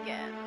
again.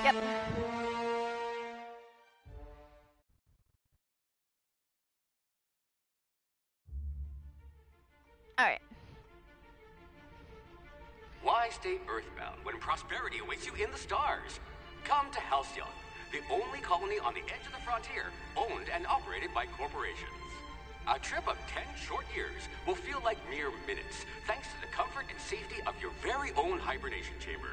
Yep. Alright. Why stay earthbound when prosperity awaits you in the stars? Come to Halcyon, the only colony on the edge of the frontier, owned and operated by corporations. A trip of 10 short years will feel like mere minutes, thanks to the comfort and safety of your very own hibernation chamber.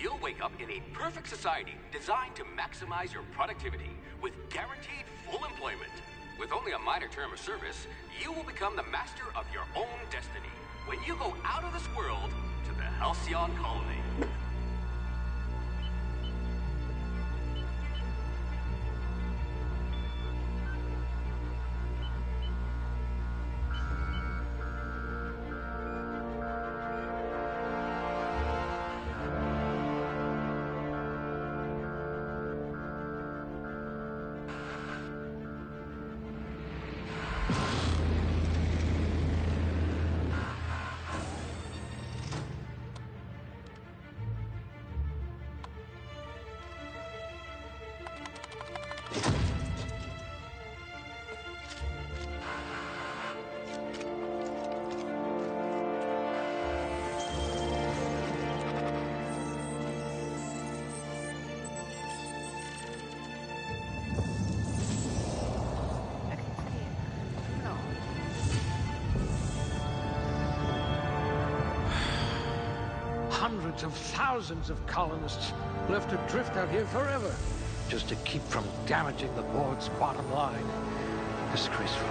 You'll wake up in a perfect society designed to maximize your productivity with guaranteed full employment. With only a minor term of service, you will become the master of your own destiny when you go out of this world to the Halcyon colony. Hundreds of thousands of colonists left adrift out here forever, just to keep from damaging the board's bottom line. Disgraceful.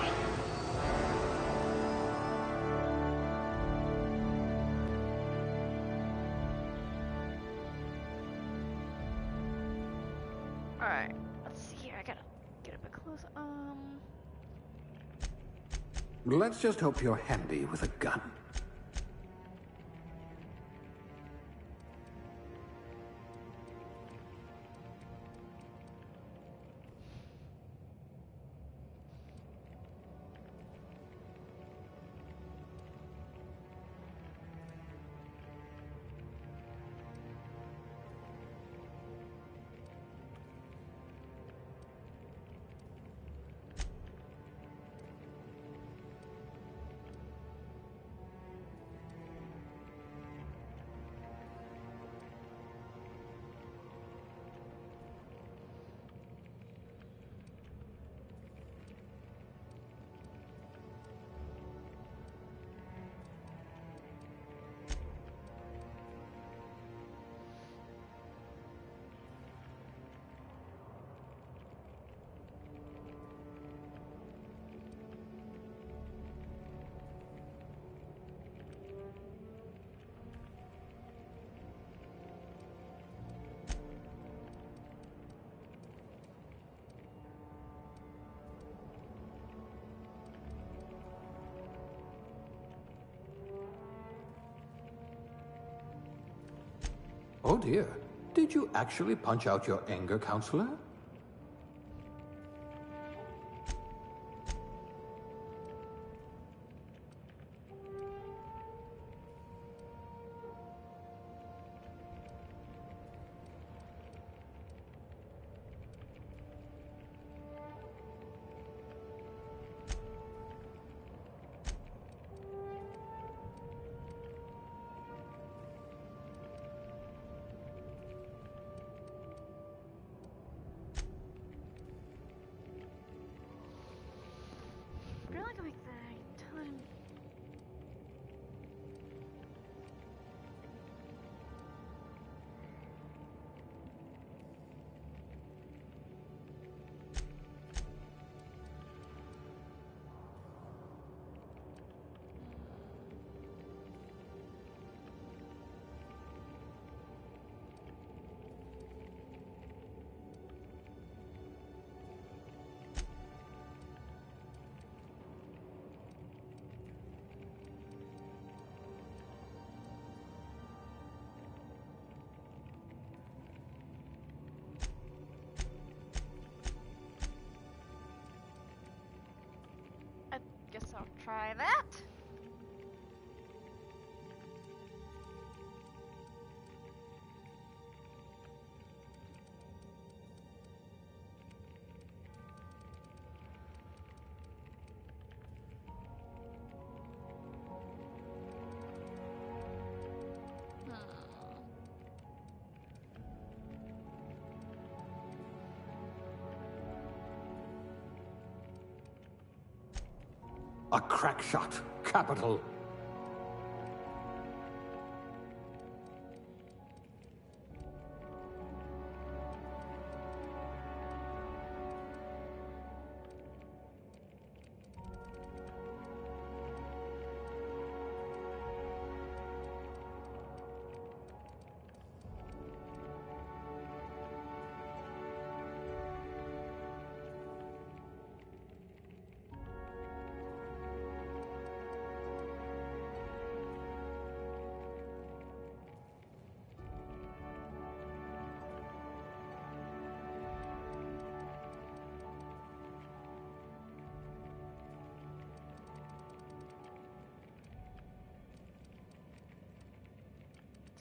Alright, let's see here. I gotta get a bit close. Let's just hope you're handy with a gun. Oh dear. Did you actually punch out your anger, counselor? I can make that anytime. I guess I'll try that. A crack shot. Capital.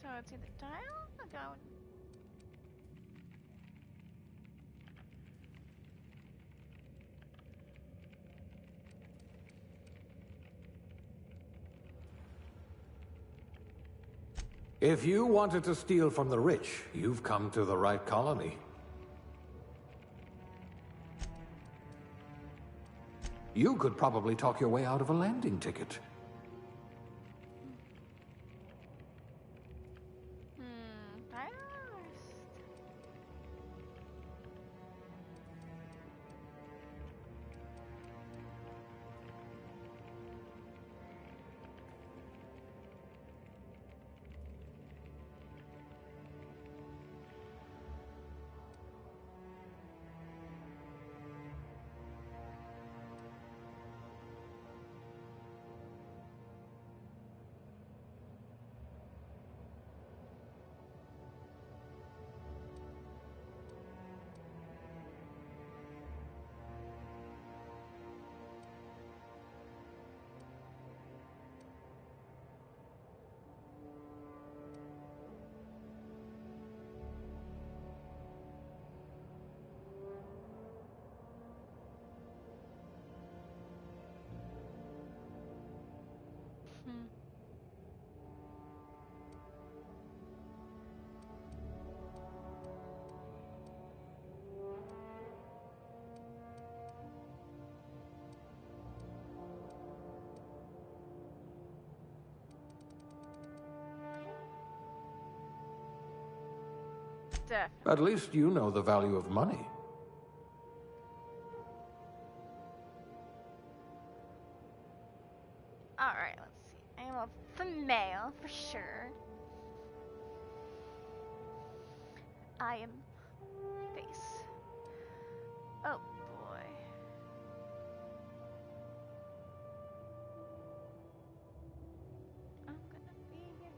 So it's either dial or go. If you wanted to steal from the rich, you've come to the right colony. You could probably talk your way out of a landing ticket. Dial or definitely. At least you know the value of money. Alright, let's see. I am a female for sure. I am face. Oh boy. I'm gonna be here.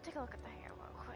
take a look at the hair real quick.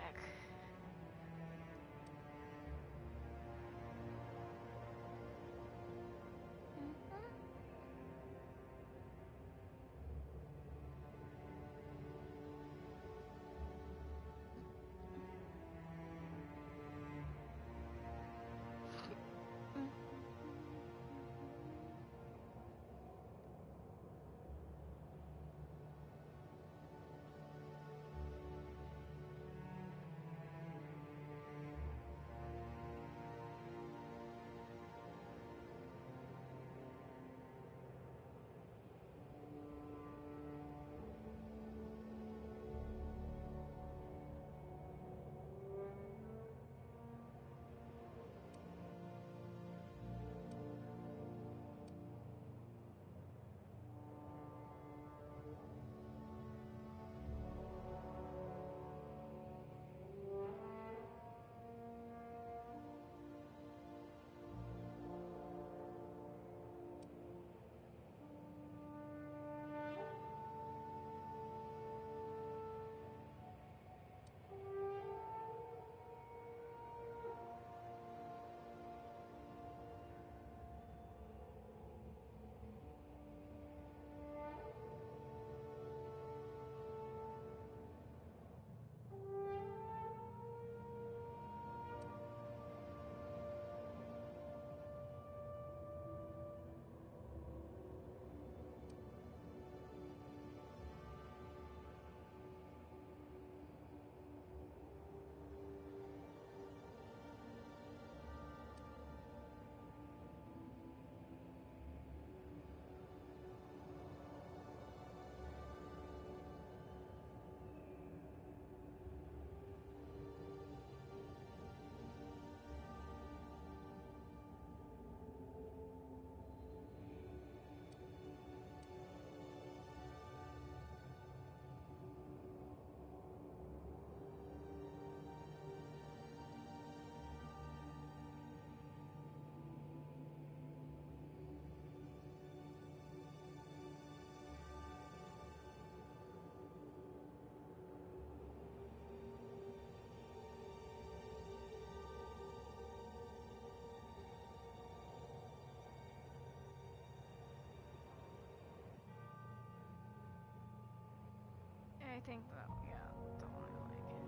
I think that, yeah, the one I like is.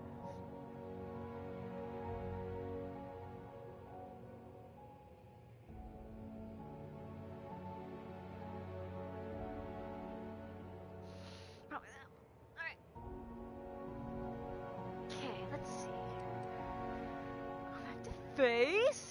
Probably that one. Alright. Okay, let's see. Back to face.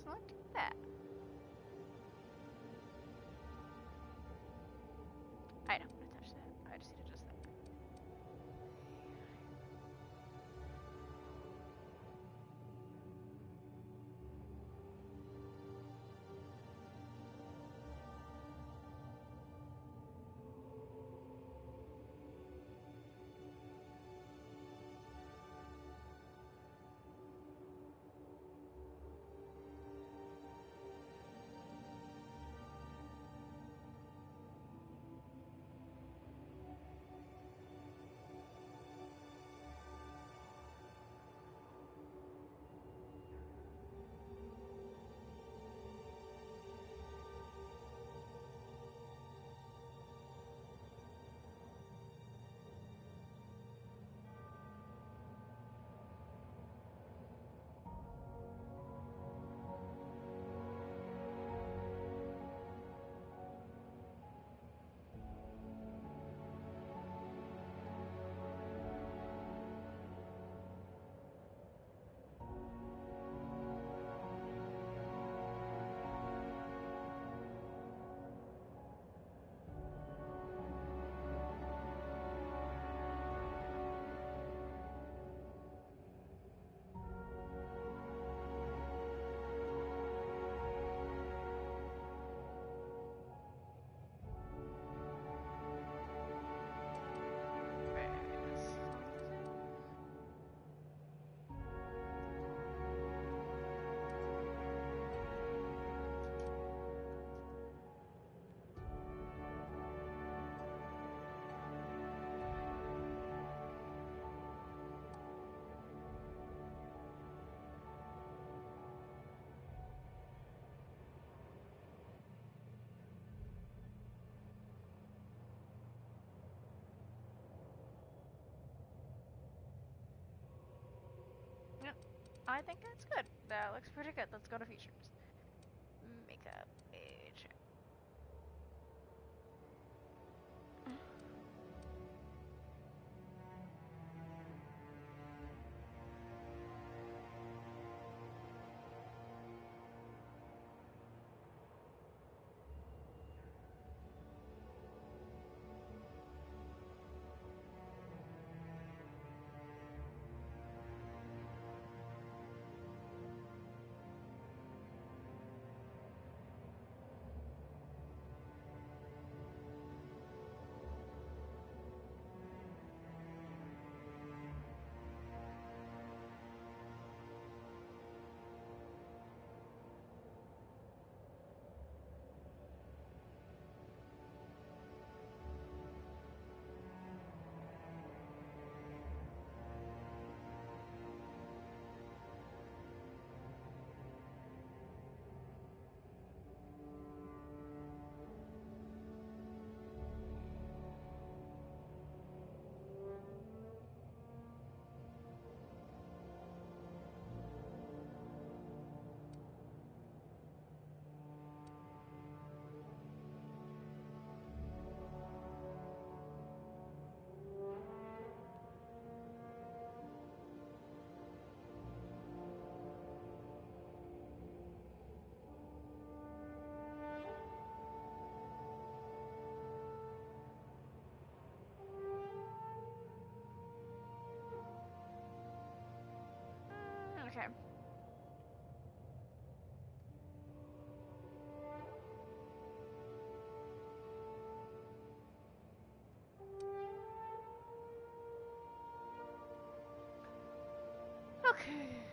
Look at that. I don't want to touch that. I just need to adjust that. Yep. I think that's good. That looks pretty good. Let's go to features. Makeup age. Okay. Okay.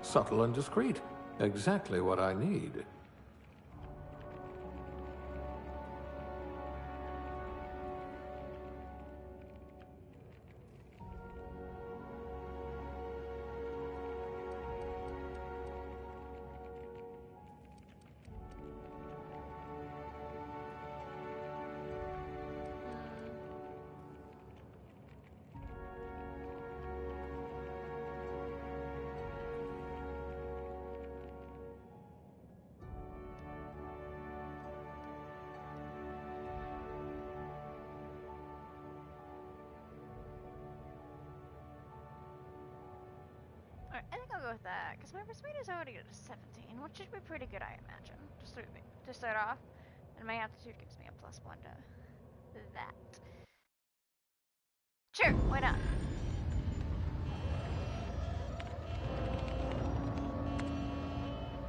Subtle and discreet. Exactly what I need. Alright, I think I'll go with that, because my persuade is already at 17, which should be pretty good, I imagine. Just to start off. And my aptitude gives me a +1 to that. Sure, why not?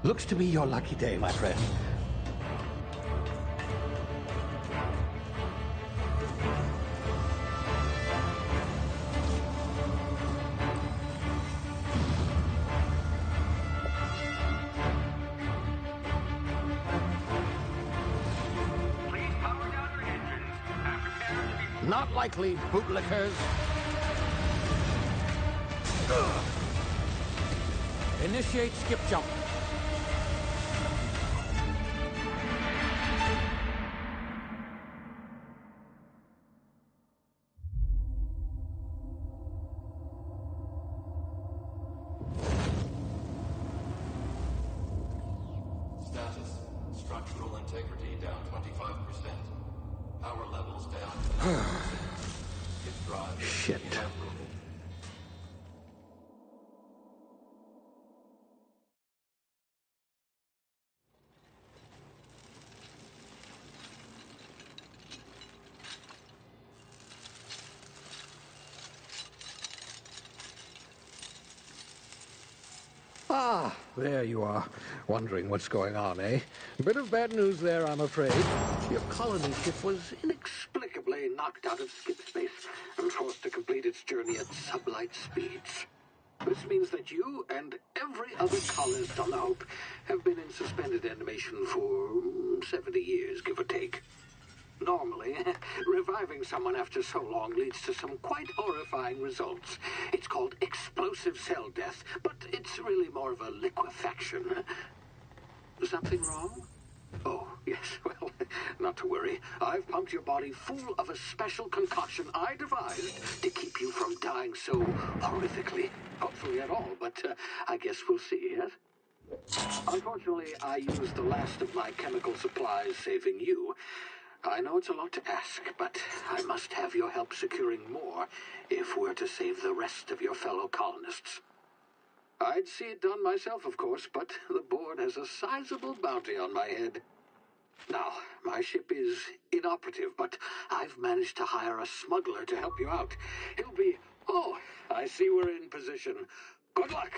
Looks to be your lucky day, my friend. Please power down your engines and prepare to be... Not likely, bootlickers. Initiate skip jump. Status. Structural integrity down 25%. Power levels down 10%. Its drive. Shit. Ah, there you are. Wondering what's going on, eh? A bit of bad news there, I'm afraid. Your colony ship was inexplicably knocked out of skip space and forced to complete its journey at sublight speeds. This means that you and every other colonist on the Hope have been in suspended animation for 70 years, give or take. Normally, reviving someone after so long leads to some quite horrifying results. It's called explosive cell death, but it's really more of a liquefaction. Something wrong? Oh, yes, well, not to worry. I've pumped your body full of a special concoction I devised to keep you from dying so horrifically. Hopefully at all, but I guess we'll see, yes? Unfortunately, I used the last of my chemical supplies saving you. I know it's a lot to ask, but I must have your help securing more if we're to save the rest of your fellow colonists. I'd see it done myself, of course, but the board has a sizable bounty on my head. Now, my ship is inoperative, but I've managed to hire a smuggler to help you out. He'll be... Oh, I see we're in position. Good luck!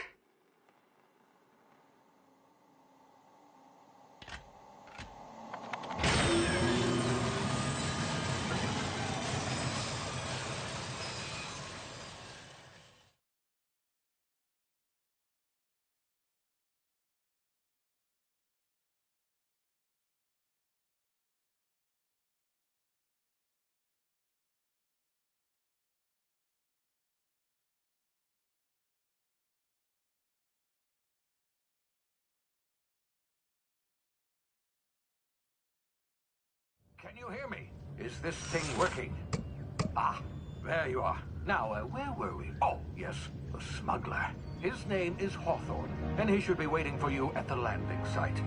Can you hear me? Is this thing working? Ah, there you are. Now, where were we? Oh, yes, the smuggler. His name is Hawthorne, and he should be waiting for you at the landing site.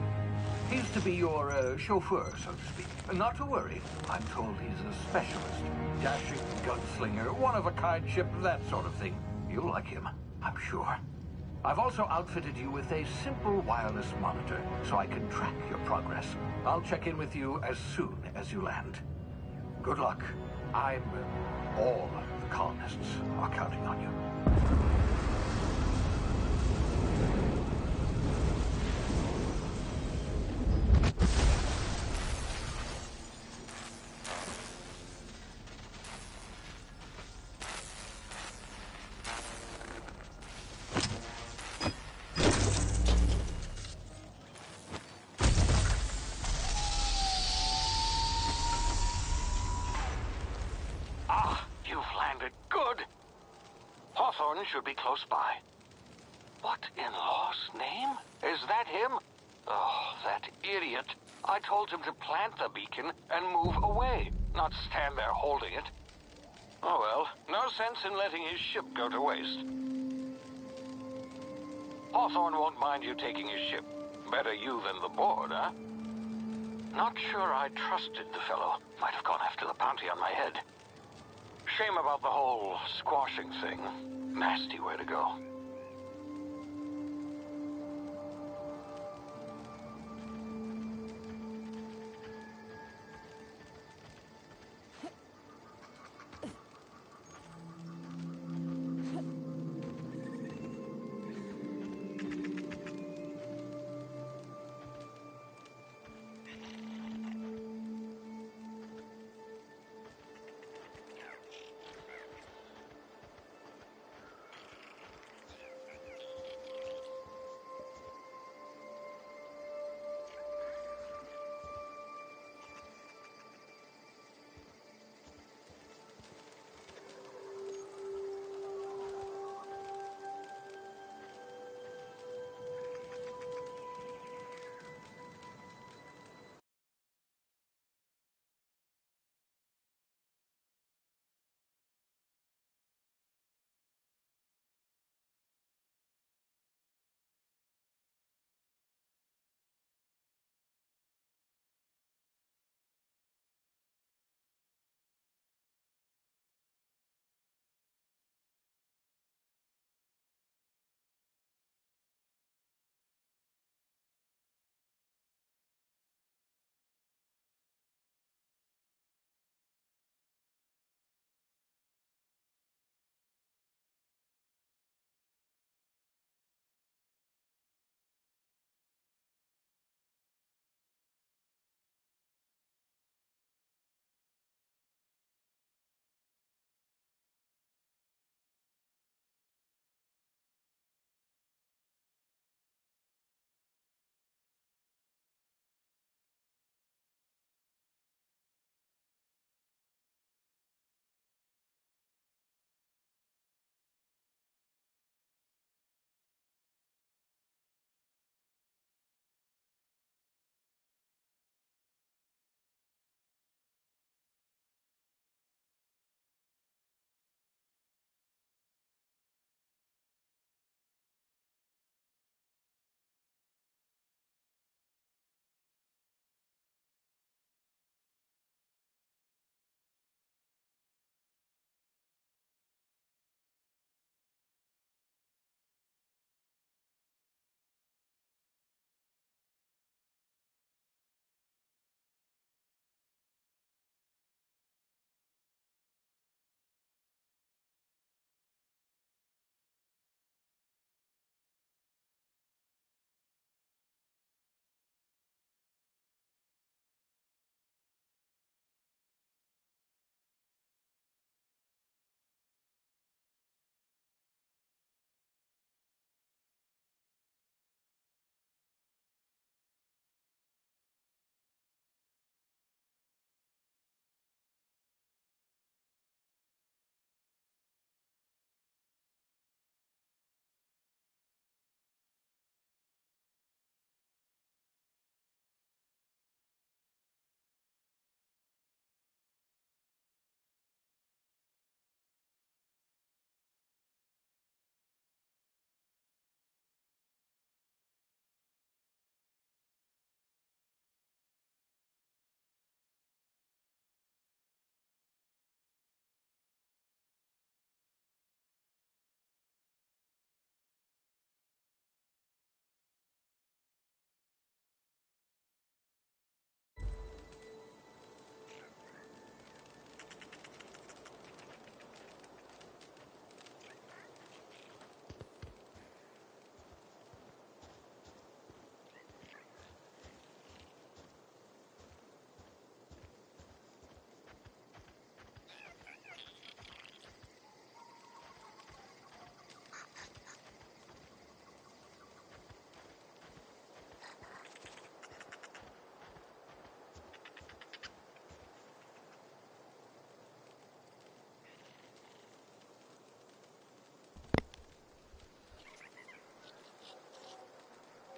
He's to be your chauffeur, so to speak. Not to worry. I'm told he's a specialist. Dashing gunslinger, one-of-a-kind ship, that sort of thing. You'll like him, I'm sure. I've also outfitted you with a simple wireless monitor, so I can track your progress. I'll check in with you as soon as you land. Good luck. All the colonists are counting on you. Hawthorne should be close by. What in law's name? Is that him? Oh, that idiot. I told him to plant the beacon and move away, not stand there holding it. Oh well, no sense in letting his ship go to waste. Hawthorne won't mind you taking his ship. Better you than the board, huh? Not sure I trusted the fellow. Might have gone after the bounty on my head. Shame about the whole squashing thing. Nasty way to go.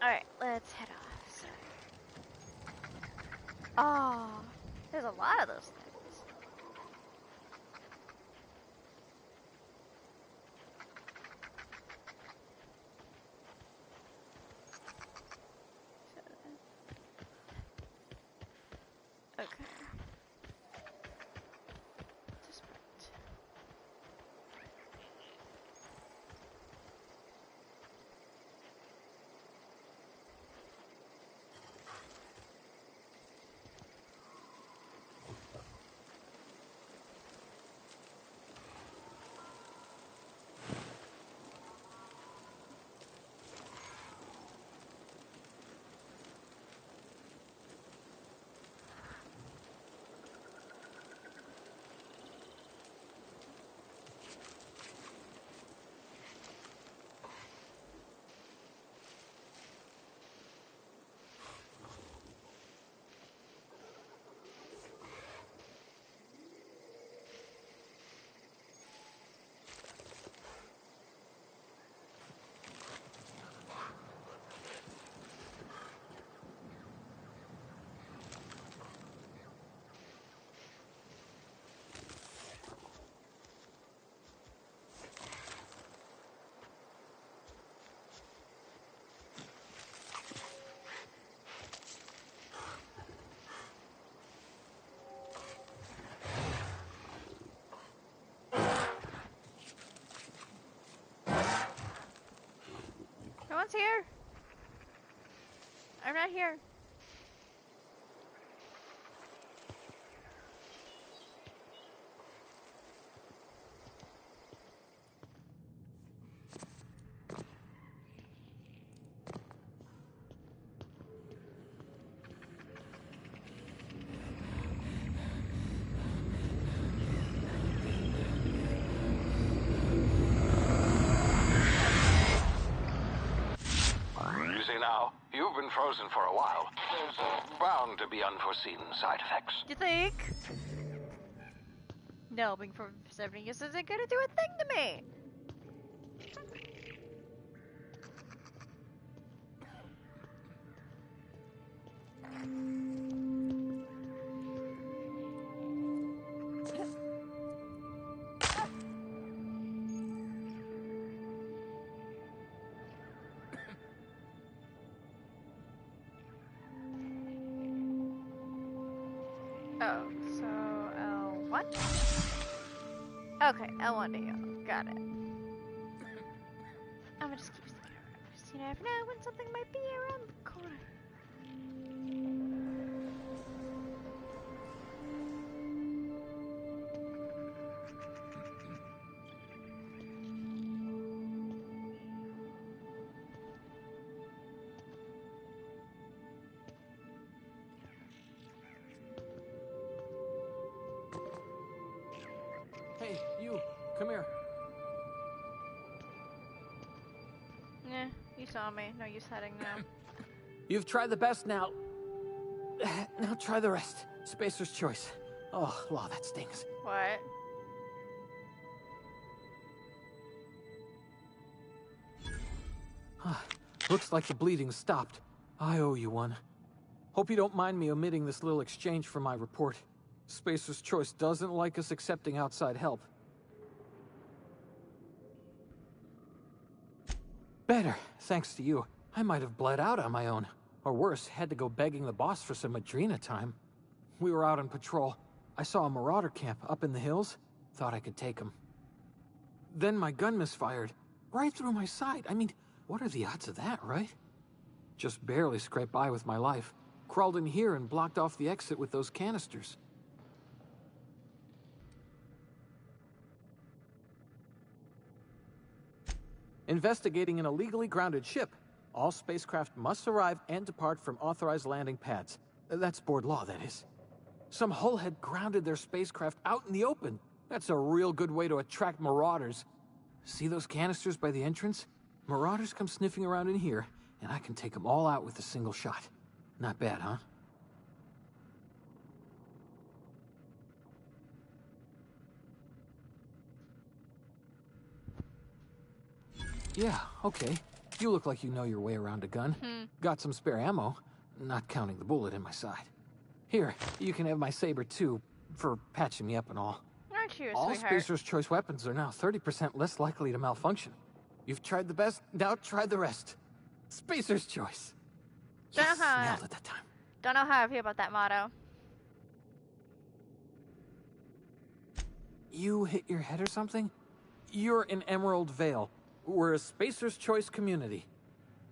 Alright, let's head off. So. Oh, there's a lot of those things. Okay. Just right. No one's here. I'm not here. Now, you've been frozen for a while. There's bound to be unforeseen side effects. You think? No, being for 70 years isn't gonna do a thing to me. Oh, so L1? Okay, L1 to heal. Got it. I'm gonna just keep sticking around. Just you never know when something might be around the corner. Hey, you, come here. Yeah, you saw me. No use heading now. You've tried the best now. Now try the rest. Spacer's choice. Oh, wow, that stings. What? Looks like the bleeding stopped. I owe you one. Hope you don't mind me omitting this little exchange from my report. Spacer's choice doesn't like us accepting outside help. Better, thanks to you. I might have bled out on my own. Or worse, had to go begging the boss for some Adrena time. We were out on patrol. I saw a marauder camp up in the hills. Thought I could take him. Then my gun misfired. Right through my side. I mean, what are the odds of that, right? Just barely scraped by with my life. Crawled in here and blocked off the exit with those canisters. Investigating an illegally grounded ship. All spacecraft must arrive and depart from authorized landing pads. That's board law, that is. Some hullhead grounded their spacecraft out in the open. That's a real good way to attract marauders. See those canisters by the entrance? Marauders come sniffing around in here, and I can take them all out with a single shot. Not bad, huh? Yeah, okay. You look like you know your way around a gun. Got some spare ammo, not counting the bullet in my side. Here, you can have my saber too, for patching me up and all. Aren't you a All sweetheart? Spacer's Choice weapons are now 30% less likely to malfunction. You've tried the best, now try the rest. Spacer's Choice. Yes, nailed it that time. Don't know how I feel about that motto. You hit your head or something? You're in Emerald Vale. We're a Spacer's Choice community.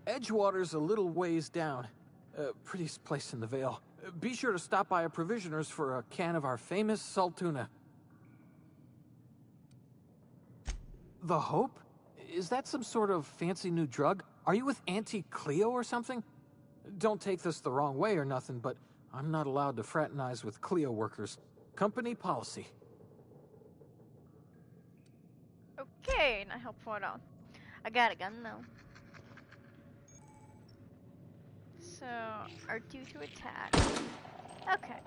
Edgewater's a little ways down. Prettiest place in the Vale. Be sure to stop by a provisioner's for a can of our famous salt tuna. The Hope? Is that some sort of fancy new drug? Are you with Auntie Cleo or something? Don't take this the wrong way or nothing, but I'm not allowed to fraternize with Cleo workers. Company policy. Okay, not helpful at all. I got a gun though. So, R2 to attack. Okay.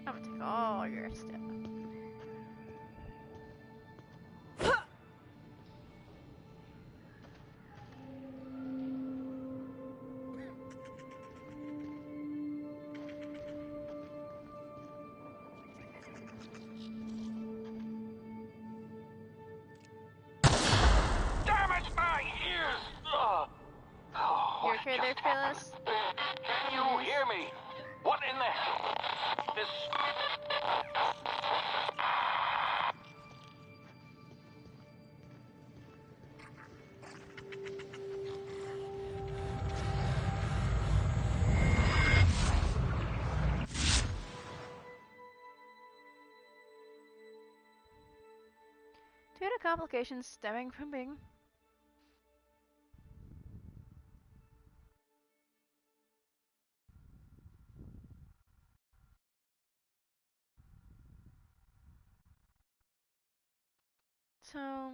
I'm gonna take all your stuff. You okay there, Phyllis? Can you hear me? What in the hell? This... Due to complications stemming from being... So...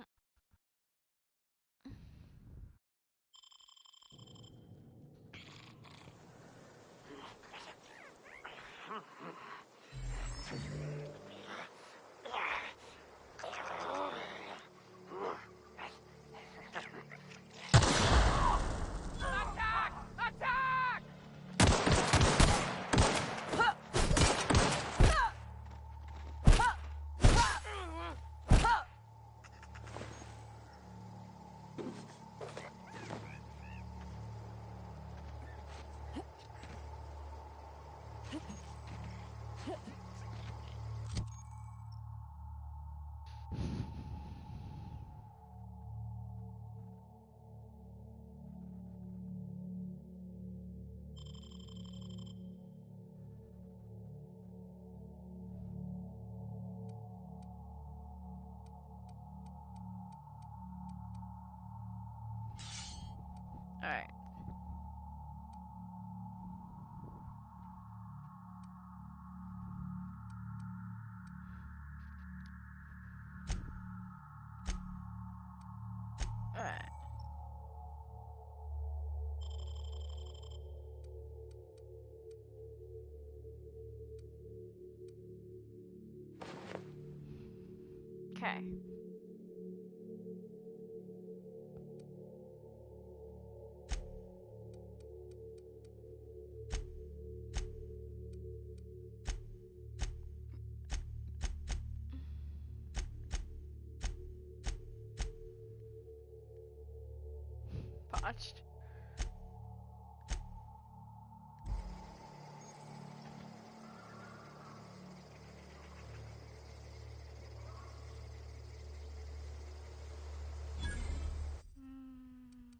Alright. Alright. Okay. Botched.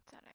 Setting.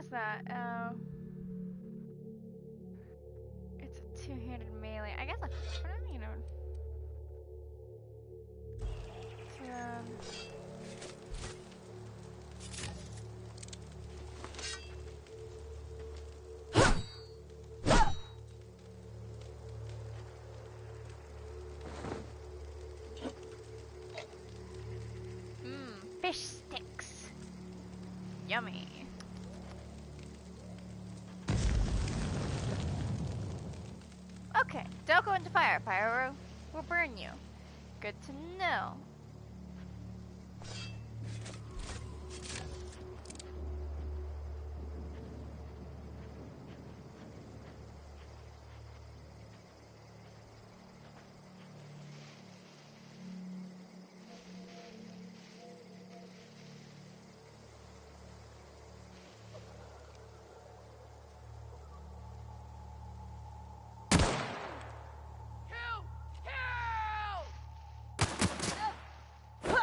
that? Oh. It's a two-handed melee. I guess I for now, you know. Fish sticks. Yummy. Okay, don't go into fire. Fire will burn you. Good to know.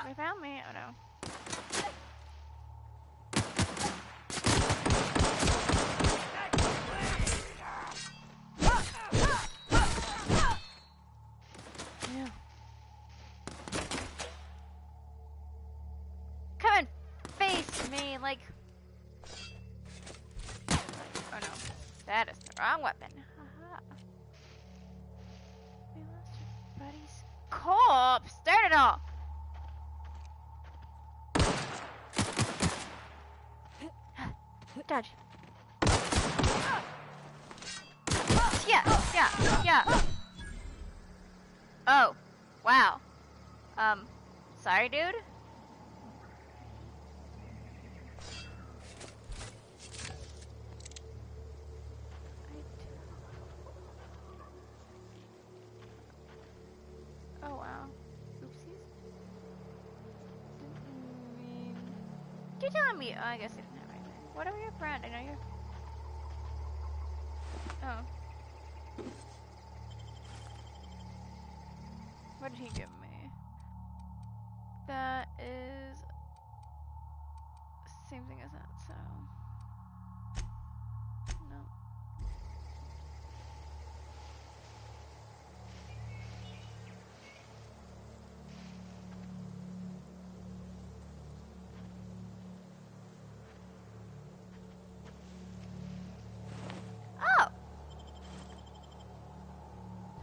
They found me. Oh no. Yeah. Come and face me, like. Oh no, that is the wrong weapon. Haha. We lost your buddy's corpse. Start it all. Dodge. Yeah. Oh, wow. Sorry, dude. Oh wow. Oopsies. Didn't mean. You telling me? Oh, I guess you didn't have anything. Whatever your friend. I know you're. Oh. What did he give me? That is same thing as that, so no. Oh!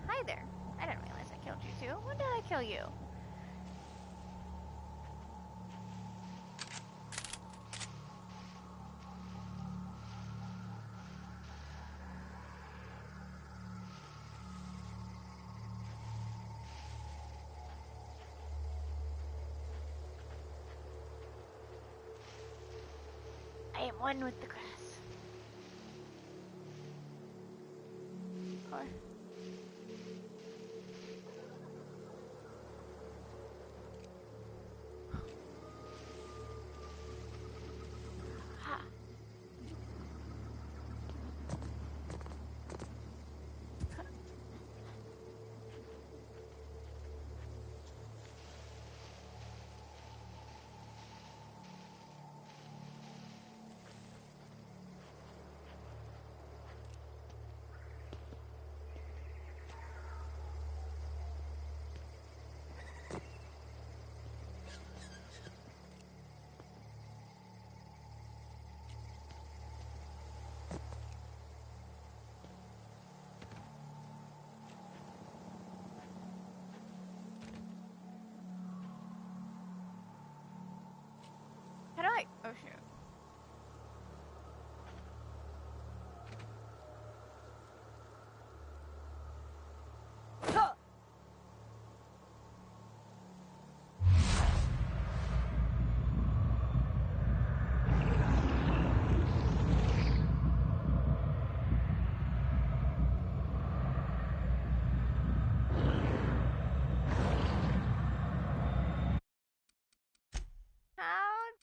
Hi there. I didn't realize I killed you too. When did I kill you? I am one with the grass. Or ha. How do I? Oh shoot. How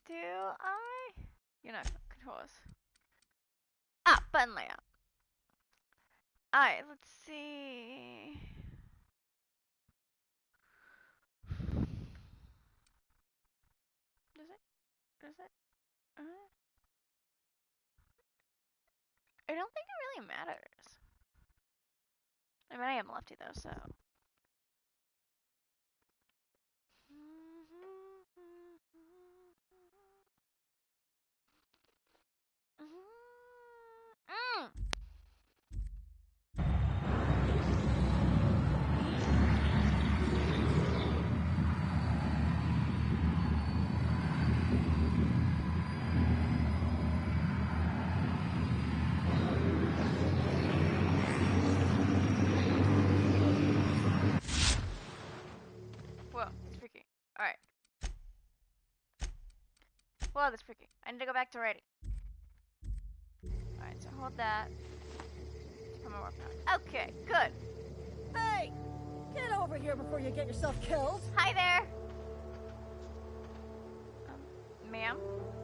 do I? You're not gonna control us. Ah, button layout. Alright, let's see. Does it? Uh, I don't think it really matters. I mean, I am lefty though, so. Mm. Whoa, it's freaky. Alright. Whoa, that's freaky. I need to go back to writing. Alright, so hold that. Become more power. Okay, good. Hey! Get over here before you get yourself killed! Hi there! Ma'am?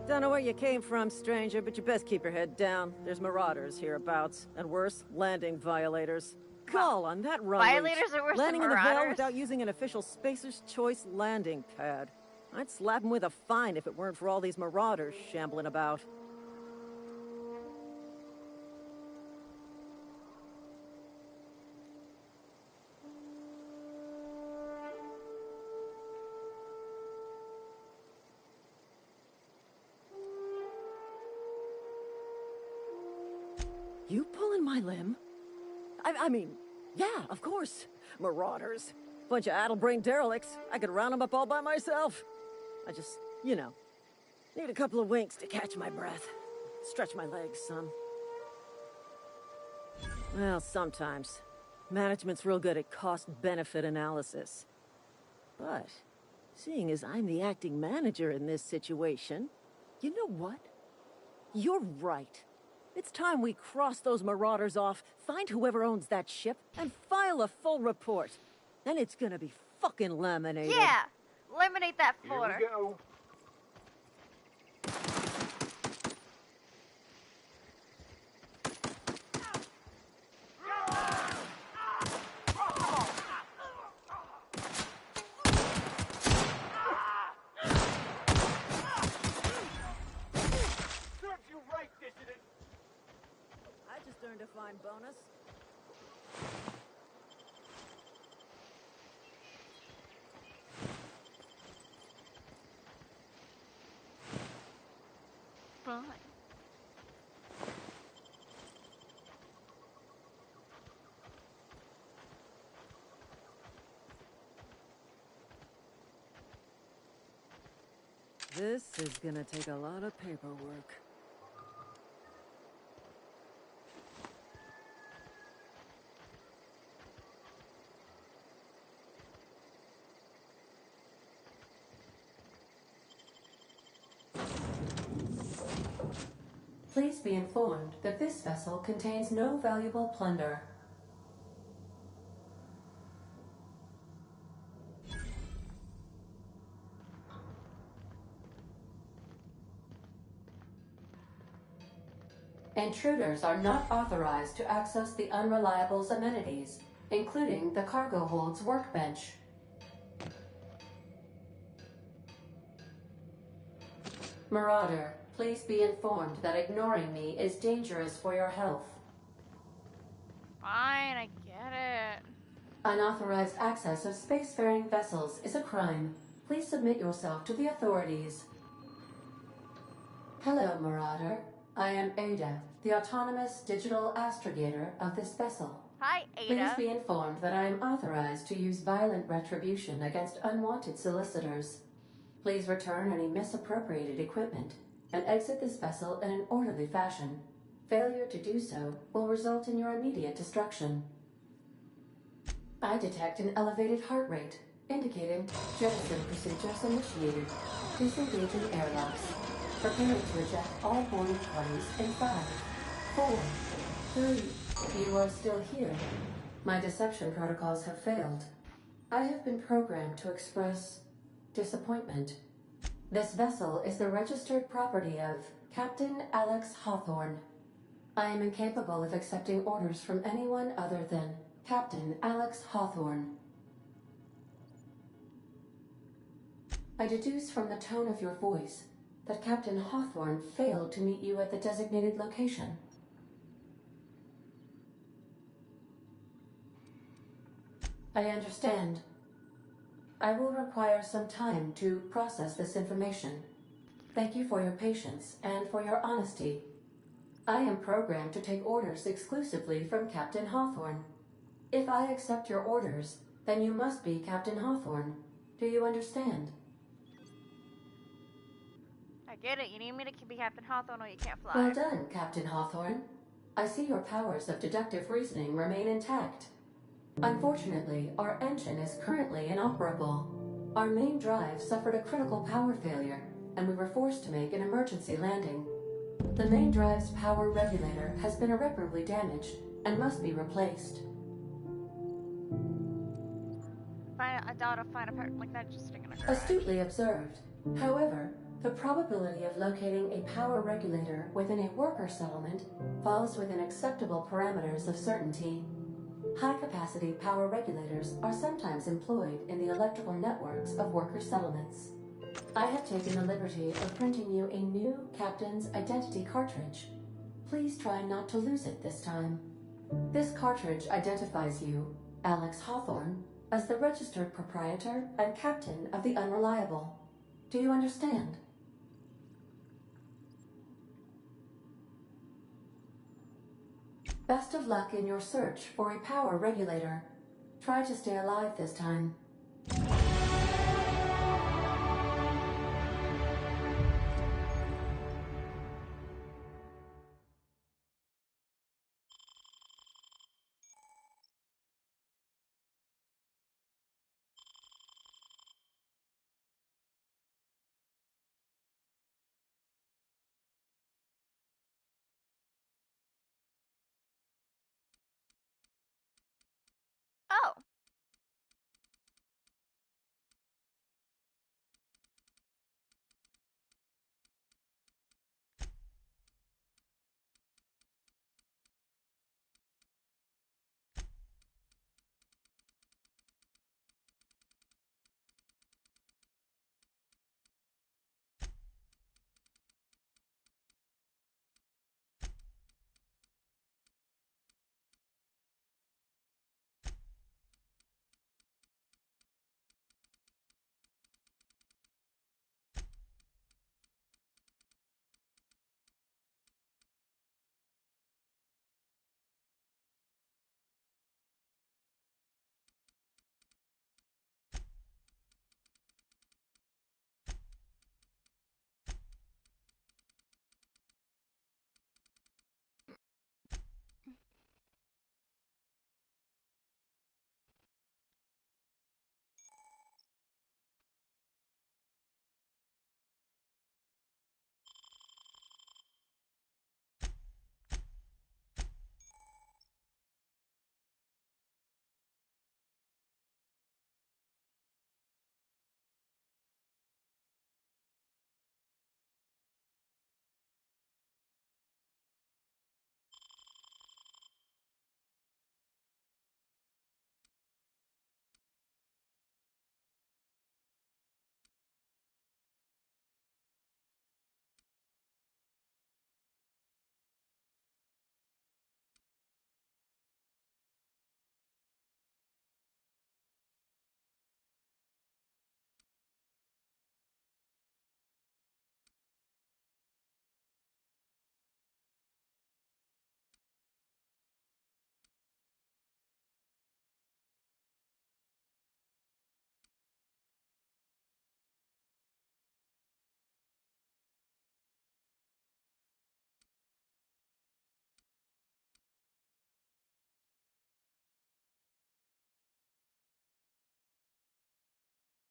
Don't know where you came from, stranger, but you best keep your head down. There's marauders hereabouts, and worse, landing violators. Call on that run. Violators are worse landing than in the marauders? Vale without using an official Spacer's Choice landing pad. I'd slap him with a fine if it weren't for all these marauders shambling about. You pulling my limb? I mean, yeah, of course. Marauders. Bunch of addle-brained derelicts. I could round them up all by myself. I just, you know, need a couple of winks to catch my breath. Stretch my legs, son. Well, sometimes. Management's real good at cost-benefit analysis. But, seeing as I'm the acting manager in this situation, you know what? You're right. It's time we cross those marauders off, find whoever owns that ship, and file a full report. Then it's gonna be fucking laminated. Yeah! Laminate that folder. Here we go. Serves you right, dissident. I just earned a fine bonus. Fine. This is gonna take a lot of paperwork. Please be informed that this vessel contains no valuable plunder. Intruders are not authorized to access the Unreliable's amenities, including the cargo hold's workbench. Marauder, please be informed that ignoring me is dangerous for your health. Fine, I get it. Unauthorized access of spacefaring vessels is a crime. Please submit yourself to the authorities. Hello, Marauder. I am Ada, the autonomous digital astrogator of this vessel. Hi, Ada. Please be informed that I am authorized to use violent retribution against unwanted solicitors. Please return any misappropriated equipment and exit this vessel in an orderly fashion. Failure to do so will result in your immediate destruction. I detect an elevated heart rate, indicating jettison procedures initiated. Disengaging airlocks. Preparing to eject all boarding parties in 5, 4, 3. You are still here. My deception protocols have failed. I have been programmed to express disappointment. This vessel is the registered property of Captain Alex Hawthorne. I am incapable of accepting orders from anyone other than Captain Alex Hawthorne. I deduce from the tone of your voice that Captain Hawthorne failed to meet you at the designated location. I understand. I will require some time to process this information. Thank you for your patience and for your honesty. I am programmed to take orders exclusively from Captain Hawthorne. If I accept your orders, then you must be Captain Hawthorne. Do you understand? I get it. You need me to be Captain Hawthorne or you can't fly. Well done, Captain Hawthorne. I see your powers of deductive reasoning remain intact. Unfortunately, our engine is currently inoperable. Our main drive suffered a critical power failure, and we were forced to make an emergency landing. The main drive's power regulator has been irreparably damaged and must be replaced. I doubt I'll find a part like that just sitting in a garage. Astutely observed. However, the probability of locating a power regulator within a worker settlement falls within acceptable parameters of certainty. High-capacity power regulators are sometimes employed in the electrical networks of worker settlements. I have taken the liberty of printing you a new Captain's Identity cartridge. Please try not to lose it this time. This cartridge identifies you, Alex Hawthorne, as the registered proprietor and captain of the Unreliable. Do you understand? Best of luck in your search for a power regulator. Try to stay alive this time. Oh.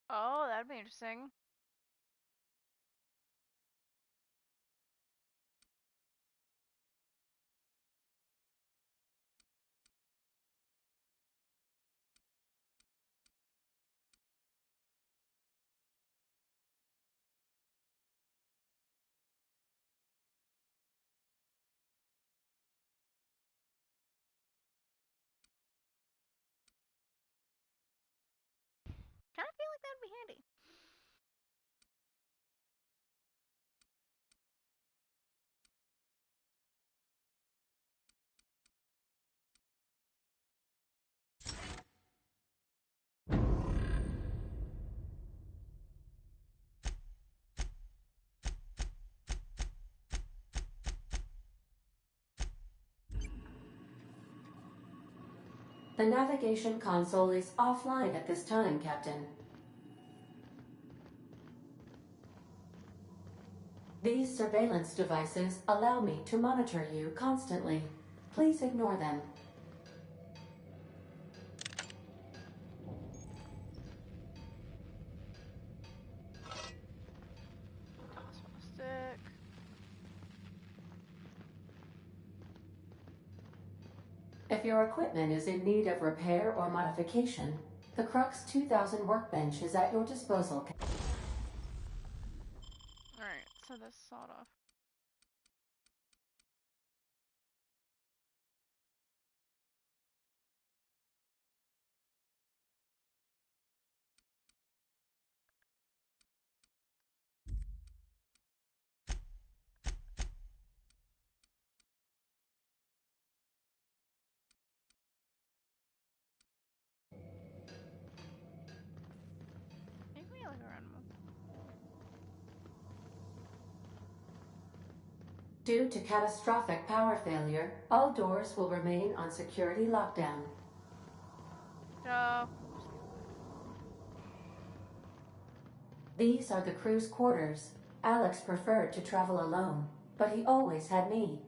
Oh, that'd be interesting. Kind of feel like that'd be handy. The navigation console is offline at this time, Captain. These surveillance devices allow me to monitor you constantly. Please ignore them. Stick. If your equipment is in need of repair or modification, the Crux 2000 workbench is at your disposal. Alright, so that's sawed off. Maybe we look around more. Due to catastrophic power failure, all doors will remain on security lockdown. So, These are the crew's quarters. Alex preferred to travel alone, but he always had me.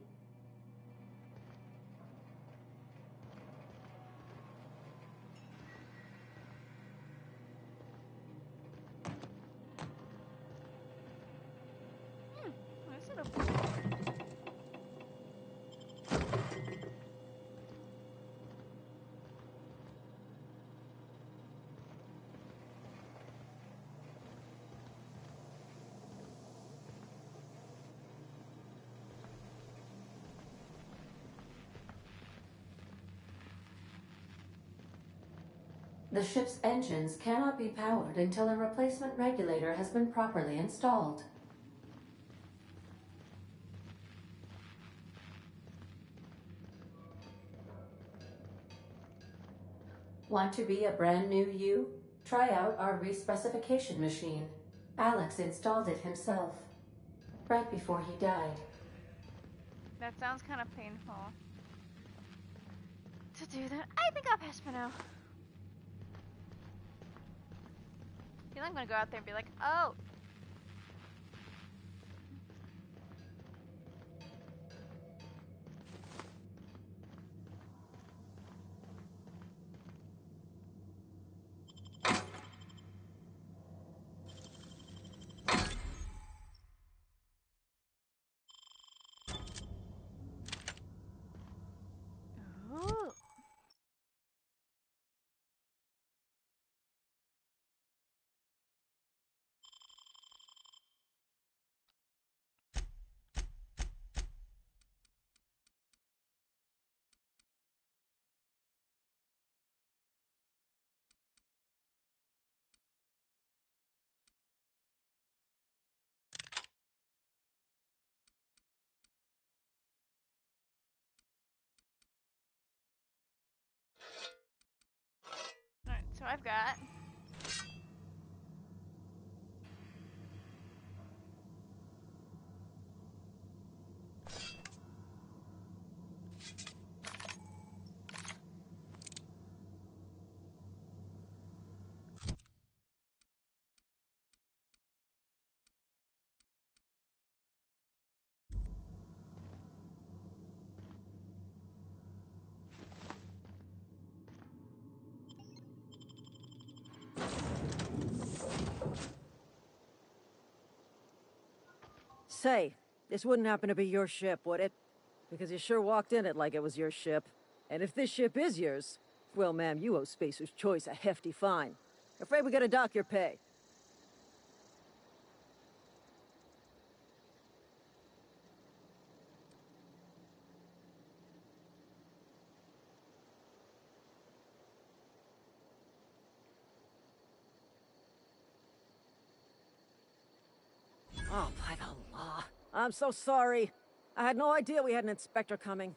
where's it open? The ship's engines cannot be powered until a replacement regulator has been properly installed. Want to be a brand new you? Try out our respecification machine. Alex installed it himself, right before he died. That sounds kind of painful. To do that, I think I'll pass for now. I feel like I'm gonna go out there and be like, oh. Ooh. Alright, so I've got Say, this wouldn't happen to be your ship, would it? Because you sure walked in it like it was your ship. And if this ship is yours, well, ma'am, you owe Spacer's Choice a hefty fine. Afraid we gotta dock your pay. Oh, by the law. I'm so sorry. I had no idea we had an inspector coming.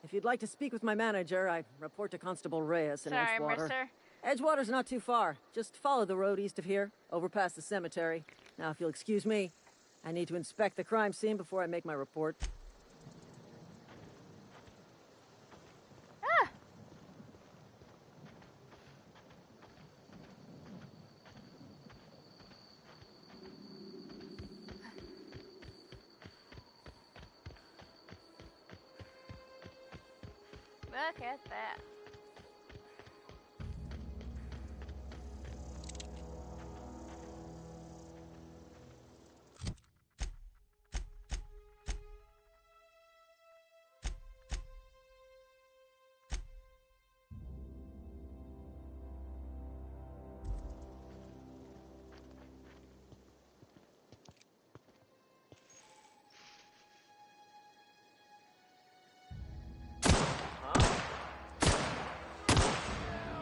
If you'd like to speak with my manager, I report to Constable Reyes in sorry, Edgewater. mister. Edgewater's not too far. Just follow the road east of here, over past the cemetery. Now, if you'll excuse me, I need to inspect the crime scene before I make my report. Ah! Look at that.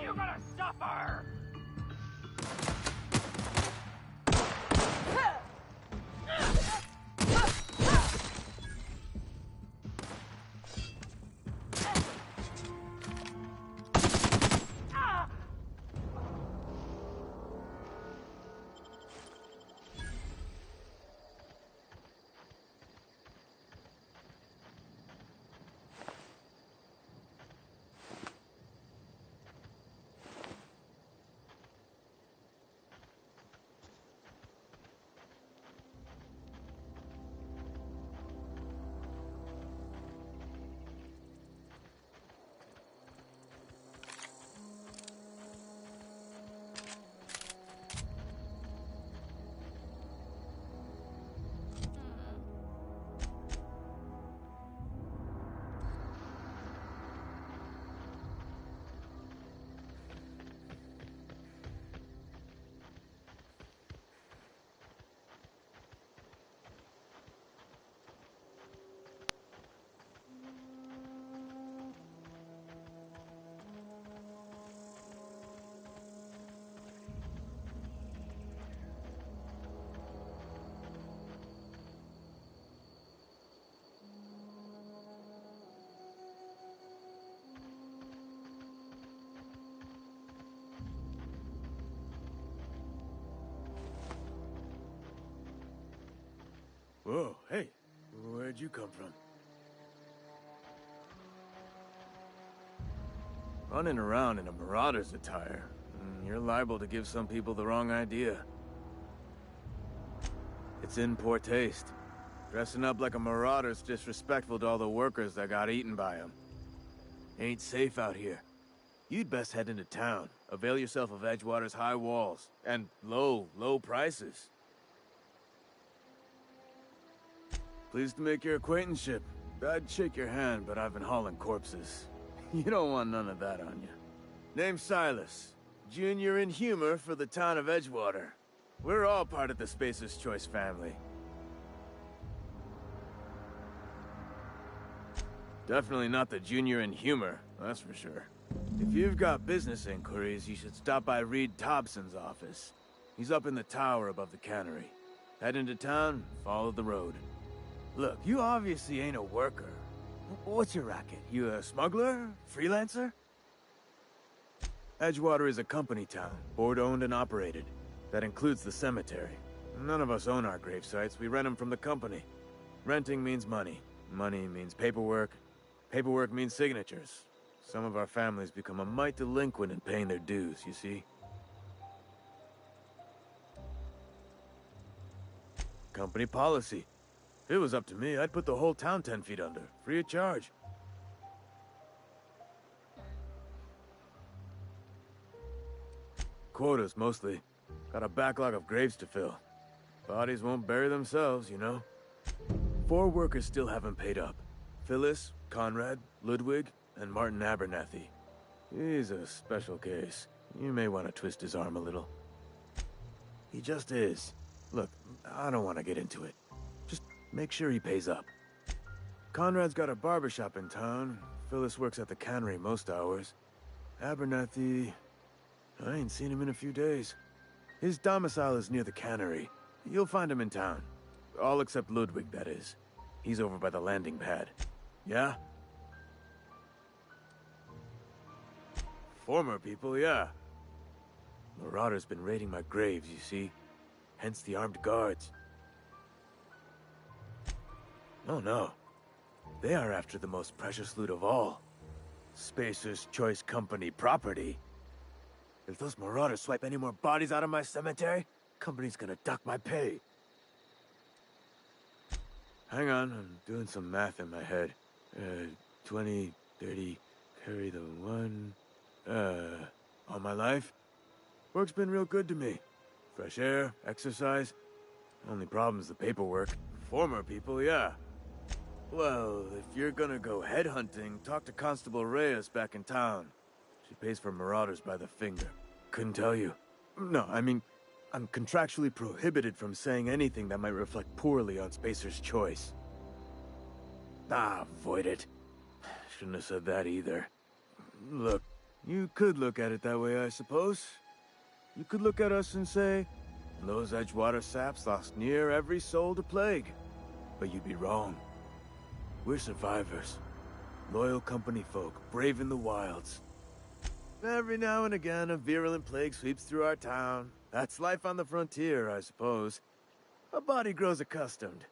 You're gonna suffer! Whoa, hey, where'd you come from? Running around in a marauder's attire. You're liable to give some people the wrong idea. It's in poor taste. Dressing up like a marauder's disrespectful to all the workers that got eaten by them. Ain't safe out here. You'd best head into town. Avail yourself of Edgewater's high walls. And low prices. Pleased to make your acquaintanceship. I'd shake your hand, but I've been hauling corpses. You don't want none of that on you. Name's Silas. Junior in humor for the town of Edgewater. We're all part of the Spacer's Choice family. Definitely not the junior in humor, that's for sure. If you've got business inquiries, you should stop by Reed Thompson's office. He's up in the tower above the cannery. Head into town, follow the road. Look, you obviously ain't a worker. What's your racket? You a smuggler? Freelancer? Edgewater is a company town, board-owned and operated. That includes the cemetery. None of us own our grave sites, we rent them from the company. Renting means money. Money means paperwork. Paperwork means signatures. Some of our families become a mite delinquent in paying their dues, you see? Company policy. If it was up to me, I'd put the whole town 10 feet under, free of charge. Quotas, mostly. Got a backlog of graves to fill. Bodies won't bury themselves, you know? 4 workers still haven't paid up. Phyllis, Conrad, Ludwig, and Martin Abernathy. He's a special case. You may want to twist his arm a little. He just is. Look, I don't want to get into it. Just make sure he pays up. Conrad's got a barbershop in town. Phyllis works at the cannery most hours. Abernathy... I ain't seen him in a few days. His domicile is near the cannery. You'll find him in town. All except Ludwig, that is. He's over by the landing pad. Yeah? Former people, yeah. Marauder's been raiding my graves, you see. Hence the armed guards. Oh no. They are after the most precious loot of all. Spacer's Choice Company property. If those marauders swipe any more bodies out of my cemetery, company's gonna dock my pay. Hang on, I'm doing some math in my head. 20, 30... carry the one. All my life? Work's been real good to me. Fresh air, exercise. Only problem's the paperwork. Former people, yeah. Well, if you're gonna go headhunting, talk to Constable Reyes back in town. She pays for marauders by the finger. Couldn't tell you. No, I mean, I'm contractually prohibited from saying anything that might reflect poorly on Spacer's choice. Ah, avoid it. Shouldn't have said that either. Look, you could look at it that way, I suppose. You could look at us and say, those Edgewater saps lost near every soul to plague. But you'd be wrong. We're survivors. Loyal company folk, brave in the wilds. Every now and again, a virulent plague sweeps through our town. That's life on the frontier, I suppose. A body grows accustomed.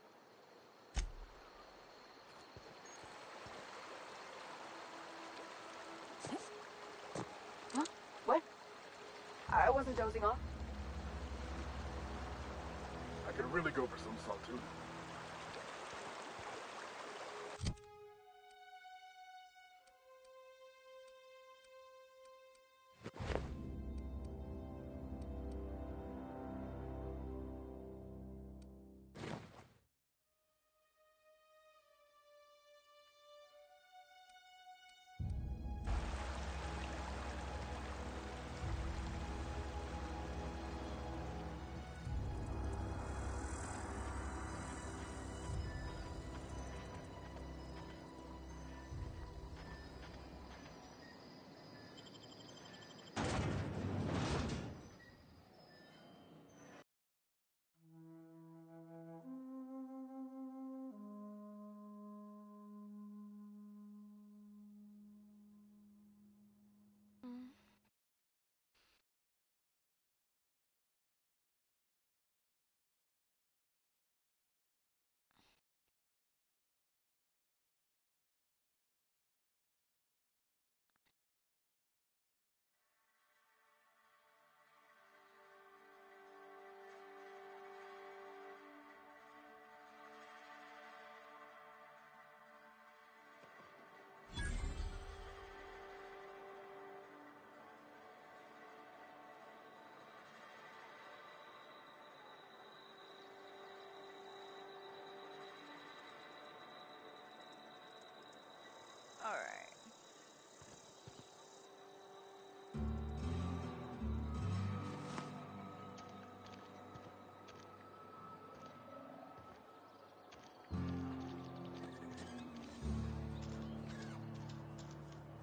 Huh? What? I wasn't dozing off. I could really go for some salt, too. Alright.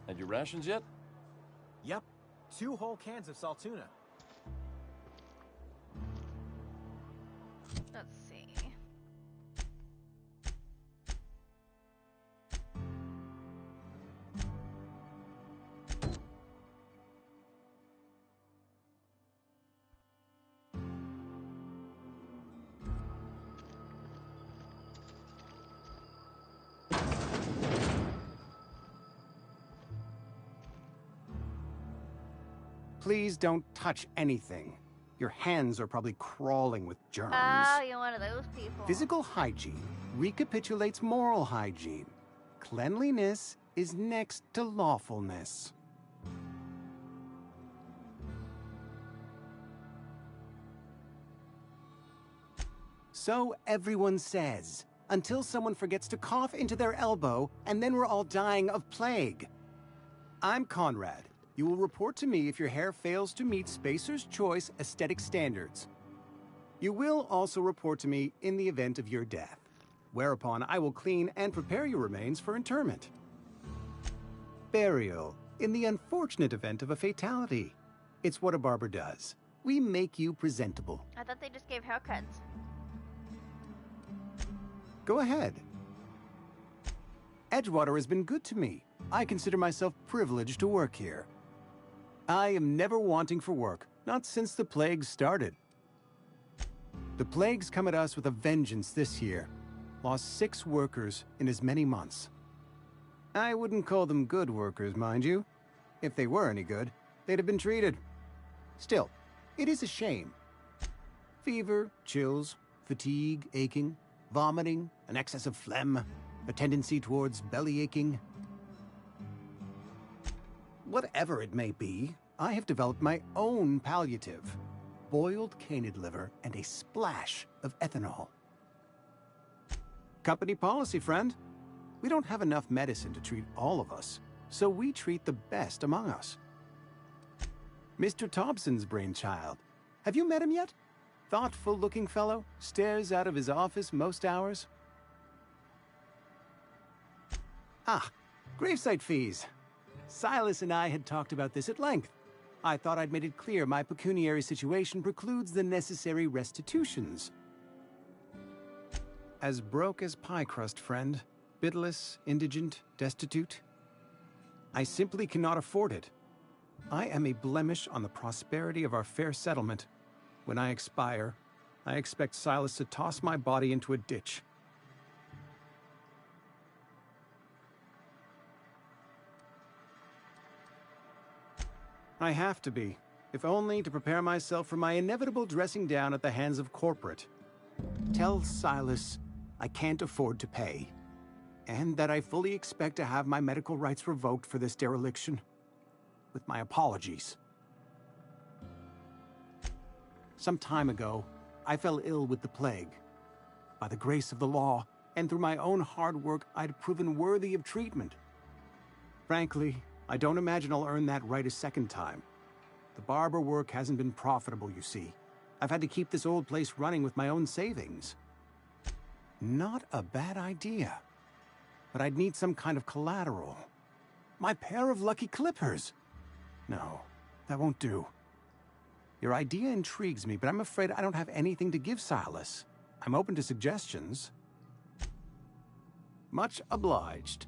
Had your rations yet? Yep. 2 whole cans of salt tuna. Let's see. Please don't touch anything. Your hands are probably crawling with germs. Oh, you're one of those people. Physical hygiene recapitulates moral hygiene. Cleanliness is next to lawfulness. So everyone says, until someone forgets to cough into their elbow, and then we're all dying of plague. I'm Conrad. You will report to me if your hair fails to meet Spacer's Choice aesthetic standards. You will also report to me in the event of your death, whereupon I will clean and prepare your remains for interment. Burial, in the unfortunate event of a fatality. It's what a barber does. We make you presentable. I thought they just gave haircuts. Go ahead. Edgewater has been good to me. I consider myself privileged to work here. I am never wanting for work, not since the plague started. The plague's come at us with a vengeance this year. Lost 6 workers in as many months. I wouldn't call them good workers, mind you. If they were any good, they'd have been treated. Still, it is a shame. Fever, chills, fatigue, aching, vomiting, an excess of phlegm, a tendency towards belly aching. whatever it may be, I have developed my own palliative. Boiled canid liver and a splash of ethanol. Company policy, friend. We don't have enough medicine to treat all of us, so we treat the best among us. Mr. Thompson's brainchild. Have you met him yet? Thoughtful-looking fellow, stares out of his office most hours. Ah, gravesite fees. Silas and I had talked about this at length. I thought I'd made it clear my pecuniary situation precludes the necessary restitutions. As broke as pie crust, friend. Bitless, indigent, destitute. I simply cannot afford it. I am a blemish on the prosperity of our fair settlement. When I expire, I expect Silas to toss my body into a ditch. I have to be, if only to prepare myself for my inevitable dressing down at the hands of corporate. Tell Silas I can't afford to pay, and that I fully expect to have my medical rights revoked for this dereliction. With my apologies. Some time ago, I fell ill with the plague. By the grace of the law, and through my own hard work, I'd proven worthy of treatment. Frankly, I don't imagine I'll earn that right a second time. The barber work hasn't been profitable, you see. I've had to keep this old place running with my own savings. Not a bad idea. But I'd need some kind of collateral. My pair of lucky clippers! No, that won't do. Your idea intrigues me, but I'm afraid I don't have anything to give Silas. I'm open to suggestions. Much obliged.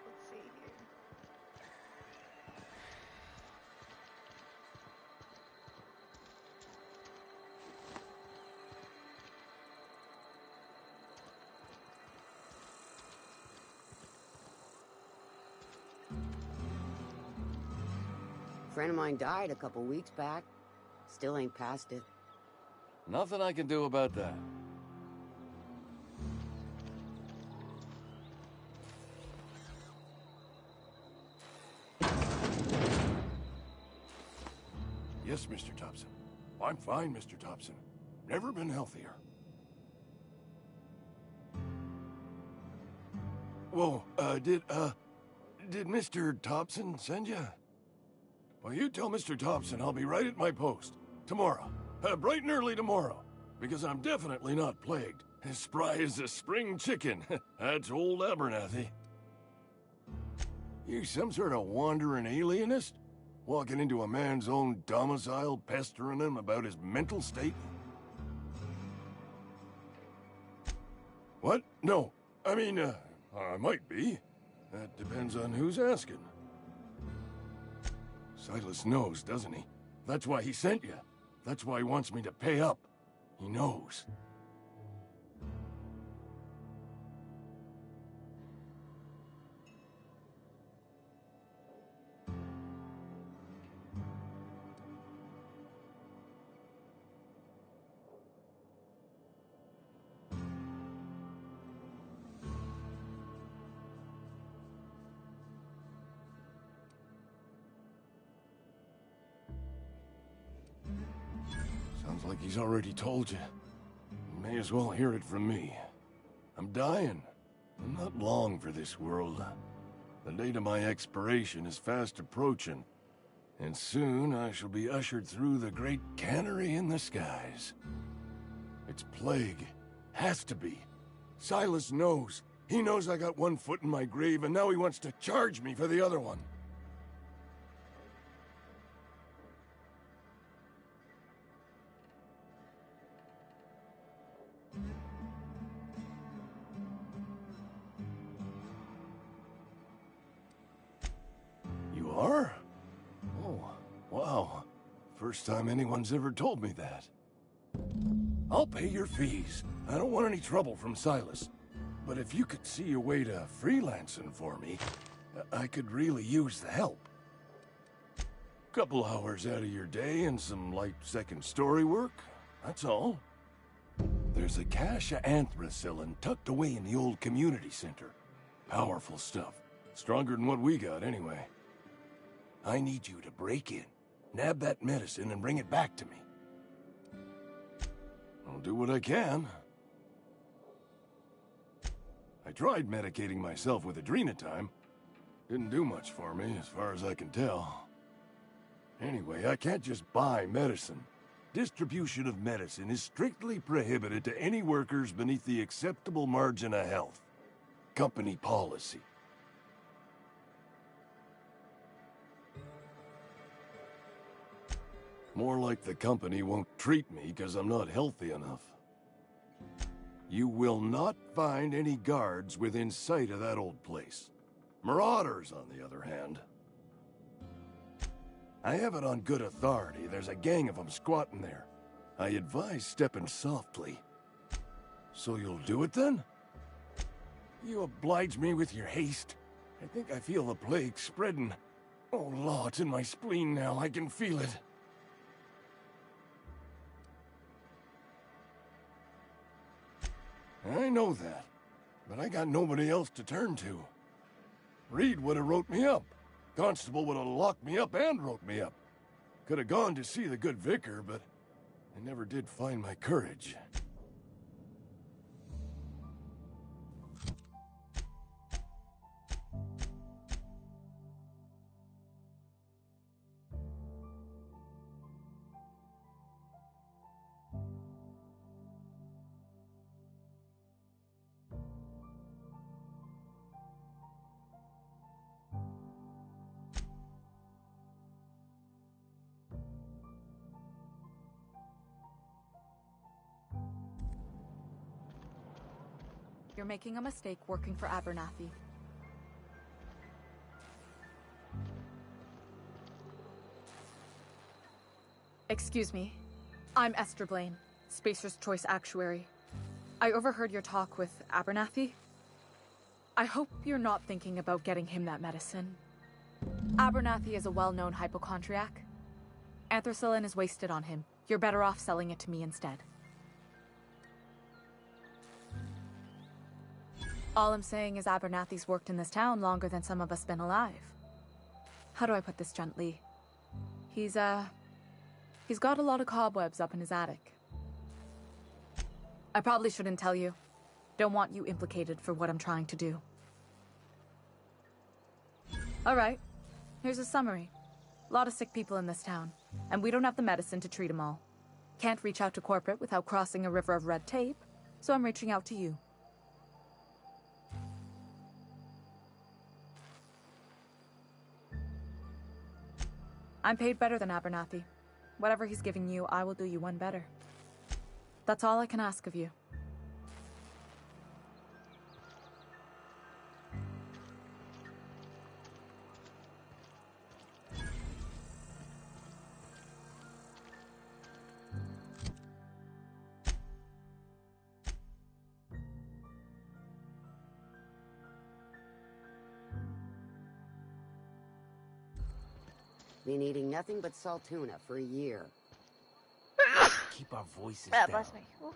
Let's see here. Friend of mine died a couple weeks back. Still ain't past it. Nothing I can do about that. Yes, Mr. Thompson. I'm fine, Mr. Thompson. Never been healthier. Whoa, did Mr. Thompson send you? Well, you tell Mr. Thompson I'll be right at my post. Tomorrow. Bright and early tomorrow. Because I'm definitely not plagued. As spry as a spring chicken. That's old Abernathy. You some sort of wandering alienist? Walking into a man's own domicile, pestering him about his mental state? What? No. I mean, I might be. That depends on who's asking. Silas knows, doesn't he? That's why he sent you. That's why he wants me to pay up. He knows. Sounds like he's already told you. You may as well hear it from me. I'm dying. I'm not long for this world. The date of my expiration is fast approaching, and soon I shall be ushered through the great cannery in the skies. It's plague. Has to be. Silas knows. He knows I got one foot in my grave, and now he wants to charge me for the other one. You are? Oh, wow. First time anyone's ever told me that. I'll pay your fees. I don't want any trouble from Silas. But if you could see a way to freelancing for me, I could really use the help. Couple hours out of your day and some light second story work, that's all. There's a cache of anthracillin tucked away in the old community center. Powerful stuff. Stronger than what we got, anyway. I need you to break in, nab that medicine, and bring it back to me. I'll do what I can. I tried medicating myself with adrenatime. Didn't do much for me, as far as I can tell. Anyway, I can't just buy medicine. Distribution of medicine is strictly prohibited to any workers beneath the acceptable margin of health. Company policy. More like the company won't treat me because I'm not healthy enough. You will not find any guards within sight of that old place. Marauders, on the other hand. I have it on good authority. There's a gang of them squatting there. I advise stepping softly. So you'll do it then? You oblige me with your haste. I think I feel the plague spreading. Oh, Law, it's in my spleen now. I can feel it. I know that, but I got nobody else to turn to. Reed would have wrote me up. Constable would have locked me up and wrote me up. Could have gone to see the good vicar, but I never did find my courage. You're making a mistake working for Abernathy. Excuse me. I'm Esther Blaine, Spacer's Choice Actuary. I overheard your talk with Abernathy. I hope you're not thinking about getting him that medicine. Abernathy is a well-known hypochondriac. Anthracillin is wasted on him. You're better off selling it to me instead. All I'm saying is Abernathy's worked in this town longer than some of us been alive. How do I put this gently? He's got a lot of cobwebs up in his attic. I probably shouldn't tell you. Don't want you implicated for what I'm trying to do. Alright, here's a summary. A lot of sick people in this town, and we don't have the medicine to treat them all. Can't reach out to corporate without crossing a river of red tape, so I'm reaching out to you. I'm paid better than Abernathy. Whatever he's giving you, I will do you one better. That's all I can ask of you. Been eating nothing but salt tuna for a year. Keep our voices Ah, down. bless me. Oof.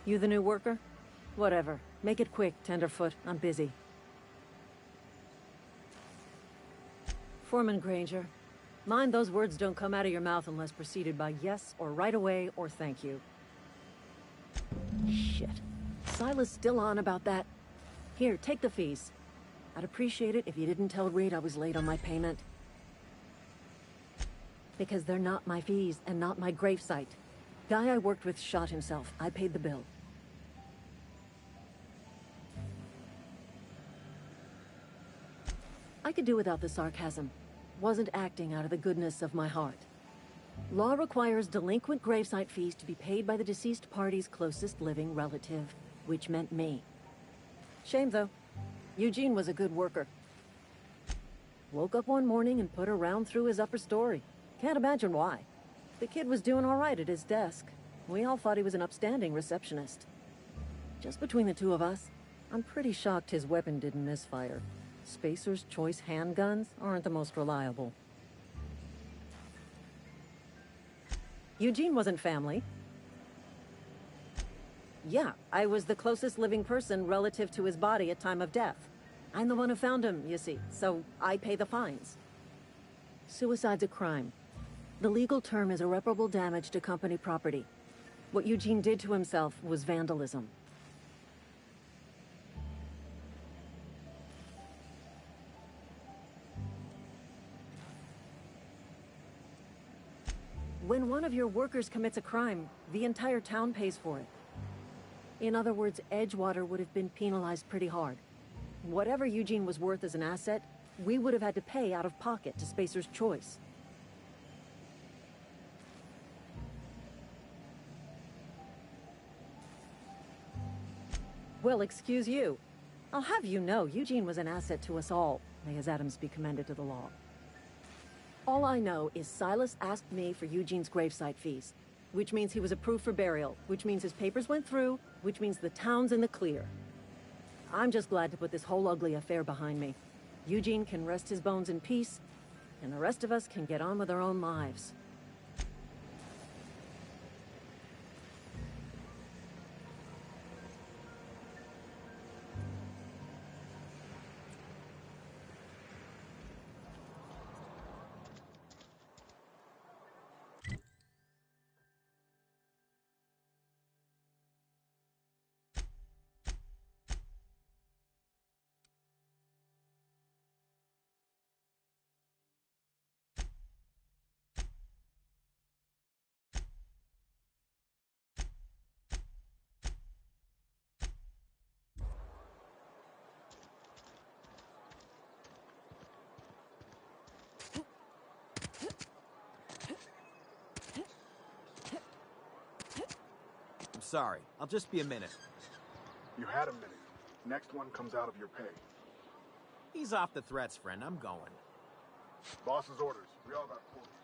You the new worker? Whatever. Make it quick, Tenderfoot. I'm busy. Foreman Granger. Mind those words don't come out of your mouth unless preceded by yes or right away or thank you. Shit. Silas still on about that. Here, take the fees. I'd appreciate it if you didn't tell Reed I was late on my payment. Because they're not my fees and not my gravesite. Guy I worked with shot himself. I paid the bill. I could do without the sarcasm. Wasn't acting out of the goodness of my heart. Law requires delinquent gravesite fees to be paid by the deceased party's closest living relative, which meant me. Shame, though. Eugene was a good worker. Woke up one morning and put a round through his upper story. Can't imagine why. The kid was doing all right at his desk. We all thought he was an upstanding receptionist. Just between the two of us, I'm pretty shocked his weapon didn't misfire. Spacer's Choice handguns aren't the most reliable. Eugene wasn't family. Yeah, I was the closest living person relative to his body at time of death. I'm the one who found him, you see, so I pay the fines. Suicide's a crime. The legal term is irreparable damage to company property. What Eugene did to himself was vandalism. When one of your workers commits a crime, the entire town pays for it. In other words, Edgewater would have been penalized pretty hard. Whatever Eugene was worth as an asset, we would have had to pay out of pocket to Spacer's Choice. Well, excuse you. I'll have you know, Eugene was an asset to us all. May his atoms be commended to the law. All I know is Silas asked me for Eugene's gravesite fees, which means he was approved for burial, which means his papers went through, which means the town's in the clear. I'm just glad to put this whole ugly affair behind me. Eugene can rest his bones in peace, and the rest of us can get on with our own lives. I'm sorry. I'll just be a minute. You had a minute. Next one comes out of your pay. Ease off the threats, friend. I'm going. Boss's orders. We all got quarters.